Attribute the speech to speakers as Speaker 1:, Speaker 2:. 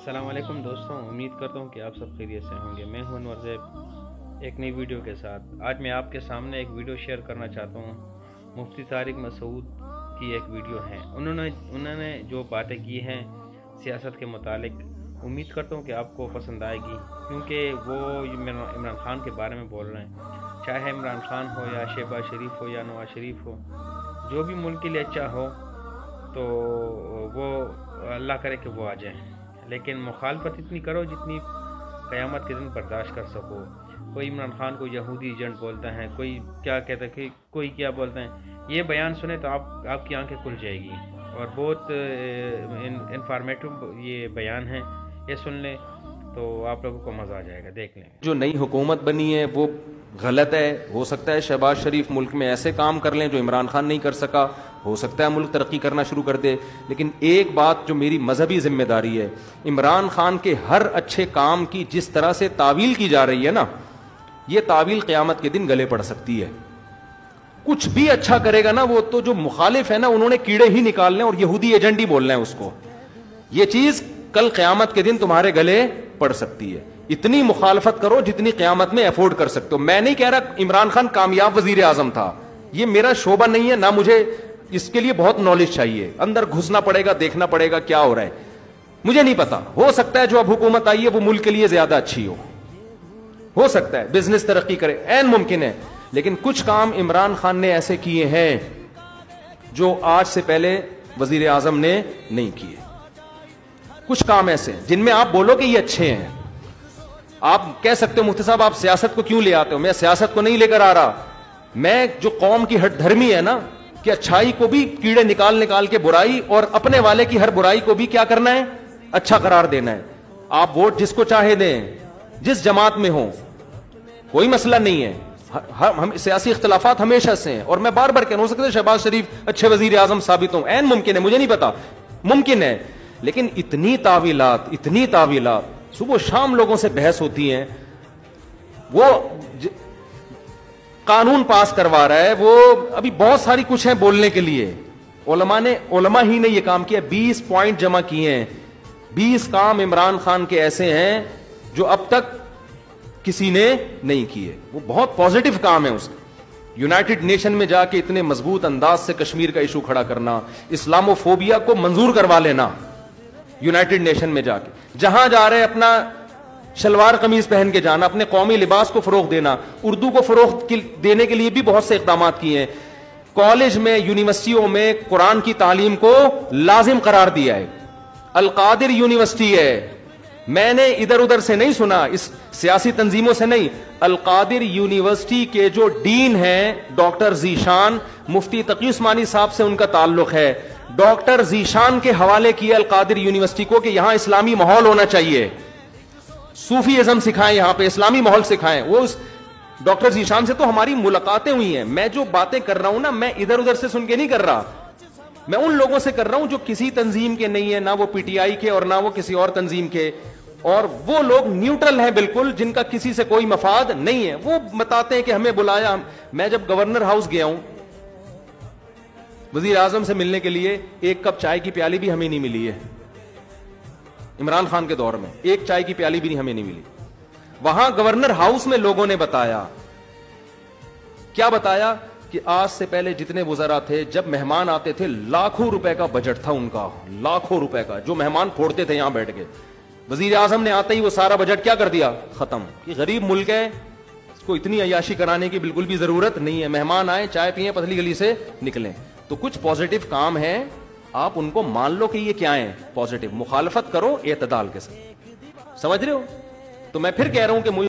Speaker 1: السلام علیکم دوستوں، امید کرتا ہوں کہ آپ سب خیریت سے ہوں گے۔ میں ہوں انور زیب ایک نئی ویڈیو کے ساتھ۔ آج میں آپ کے سامنے ایک ویڈیو شیئر کرنا چاہتا ہوں۔ مفتی طارق مسعود کی ایک ویڈیو ہے، انہوں نے جو باتیں کی ہیں سیاست کے متعلق، امید کرتا ہوں کہ آپ کو پسند آئے گی، کیونکہ وہ عمران خان کے بارے میں بول رہے ہیں۔ چاہے عمران خان ہو یا شہباز شریف ہو یا نواز شریف ہو، جو بھی ملک کے لیے اچھا ہو تو وہ اللہ کرے کہ وہ آ جائیں، لیکن مخالفت اتنی کرو جتنی قیامت کے دن برداشت کر سکو۔ کوئی عمران خان کو یہودی ایجنٹ بولتا ہے، کوئی کیا کہتا ہے، کوئی کیا بولتا ہے۔ یہ بیان سنے تو آپ کی آنکھیں کھل جائے گی، اور بہت انفارمیٹو یہ بیان ہے، یہ سن لیں تو آپ لوگوں کو مزہ آ جائے گا، دیکھ لیں۔
Speaker 2: جو نئی حکومت بنی ہے وہ غلط ہے، ہو سکتا ہے شہباز شریف ملک میں ایسے کام کر لیں جو عمران خان نہیں کر سکا، ہو سکتا ہے ملک ترقی کرنا شروع کر دے، لیکن ایک بات جو میری مذہبی ذمہ داری ہے، عمران خان کے ہر اچھے کام کی جس طرح سے تعویل کی جا رہی ہے نا، یہ تعویل قیامت کے دن گلے پڑ سکتی ہے۔ کچھ بھی اچھا کرے گا نا، وہ تو جو مخالف ہے نا، انہوں نے کیڑے ہی نکالنے اور یہودی ایجنٹ ہی بولنا ہے اس کو۔ یہ چیز کل قیامت کے دن تمہارے گلے پڑ سکتی ہے۔ اتنی مخالفت کرو جتنی قیامت میں افورڈ کر سکتے ہو۔ میں نہیں کہہ رہا عمران خان کامیاب وزیر اعظم تھا، یہ میرا شعبہ نہیں ہے، نہ مجھے اس کے لیے بہت نالج چاہیے، اندر گھسنا پڑے گا، دیکھنا پڑے گا کیا ہو رہا ہے، مجھے نہیں پتا۔ ہو سکتا ہے جو اب حکومت آئی ہے وہ ملک کے لیے زیادہ اچھی ہو سکتا ہے بزنس ترقی کرے، عین ممکن ہے، لیکن کچھ کام عمران خان نے ایسے کیے ہیں جو آج سے پہلے وزیر اعظم نے نہیں کیے۔ کچھ کام ایسے ہیں جن میں آپ بولو کہ یہ اچھے ہیں۔ آپ کہہ سکتے ہو مفتی صاحب آپ سیاست کو کیوں لے آتے ہو؟ میں سیاست کو نہیں لے کر آ رہا، میں جو قوم کی ہٹ دھرمی ہے نا، کہ اچھائی کو بھی کیڑے نکال کے برائی، اور اپنے والے کی ہر برائی کو بھی کیا کرنا ہے، اچھا قرار دینا ہے۔ آپ ووٹ جس کو چاہے دیں، جس جماعت میں ہوں، کوئی مسئلہ نہیں ہے، ہم سیاسی اختلافات ہمیشہ سے ہیں، اور میں بار بار کہنا، ہو سکتا ہے شہباز شریف اچھے وزیر اعظم ثابت ہوں، عین ممکن ہے، مجھے نہیں پتا، ممکن ہے، لیکن اتنی تعویلات صبح و شام لوگوں سے بحث ہوتی ہیں۔ وہ قانون پاس کروا رہا ہے، وہ ابھی بہت ساری کچھ ہے بولنے کے لیے۔ علماء ہی نے یہ کام کیا، 20 پوائنٹ جمع کیے ہیں، 20 کام عمران خان کے ایسے ہیں جو اب تک کسی نے نہیں کیے، وہ بہت پازیٹیو کام ہے اس کا۔ یونائٹڈ نیشن میں جا کے اتنے مضبوط انداز سے کشمیر کا ایشو کھڑا کرنا، اسلامو فوبیا کو منظور کروا لینا، یونائٹڈ نیشن میں جا کے جہاں جا رہے اپنا شلوار قمیض پہن کے جانا، اپنے قومی لباس کو فروغ دینا، اردو کو فروغ دینے کے لیے بھی بہت سے اقدامات کیے ہیں۔ کالج میں، یونیورسٹیوں میں قرآن کی تعلیم کو لازم قرار دیا ہے۔ القادر یونیورسٹی ہے، میں نے ادھر ادھر سے نہیں سنا، اس سیاسی تنظیموں سے نہیں، القادر یونیورسٹی کے جو ڈین ہیں ڈاکٹر ذیشان، مفتی تقی عثمانی صاحب سے ان کا تعلق ہے، ڈاکٹر ذیشان کے حوالے کیا القادر یونیورسٹی کو کہ یہاں اسلامی ماحول ہونا چاہیے، صوفی ازم سکھائیں، یہاں پہ اسلامی ماحول سکھائیں۔ وہ ڈاکٹر ذیشان سے تو ہماری ملاقاتیں ہوئی ہیں۔ میں جو باتیں کر رہا ہوں نا، میں ادھر ادھر سے سن کے نہیں کر رہا، میں ان لوگوں سے کر رہا ہوں جو کسی تنظیم کے نہیں ہے، نہ وہ پی ٹی آئی کے اور نہ وہ کسی اور تنظیم کے، اور وہ لوگ نیوٹرل ہیں بالکل، جن کا کسی سے کوئی مفاد نہیں ہے۔ وہ بتاتے ہیں کہ ہمیں بلایا، میں جب گورنر ہاؤس گیا ہوں وزیر اعظم سے ملنے کے لیے، ایک کپ چائے کی پیالی بھی ہمیں نہیں ملی ہے۔ عمران خان کے دور میں ایک چائے کی پیالی بھی ہمیں نہیں ملی۔ وہاں گورنر ہاؤس میں لوگوں نے بتایا، کیا بتایا، کہ آج سے پہلے جتنے وزراء تھے، جب مہمان آتے تھے لاکھوں روپے کا بجٹ تھا ان کا، لاکھوں روپے کا، جو مہمان پھوڑتے تھے یہاں بیٹھ کے۔ وزیر اعظم نے آتے ہی وہ سارا بجٹ کیا کر دیا، ختم۔ یہ غریب ملک ہے، اس کو اتنی عیاشی کرانے کی بالکل بھی ضرورت نہیں ہے، مہمان آئے چائے پیئیں، پتلی گلی سے نکلیں۔ تو کچھ پازیٹیو کام ہیں، آپ ان کو مان لو کہ یہ کیا ہیں، پازیٹیو۔ مخالفت کرو اعتدال کے ساتھ، سمجھ رہے ہو؟ تو میں پھر کہہ رہا ہوں کہ مجھے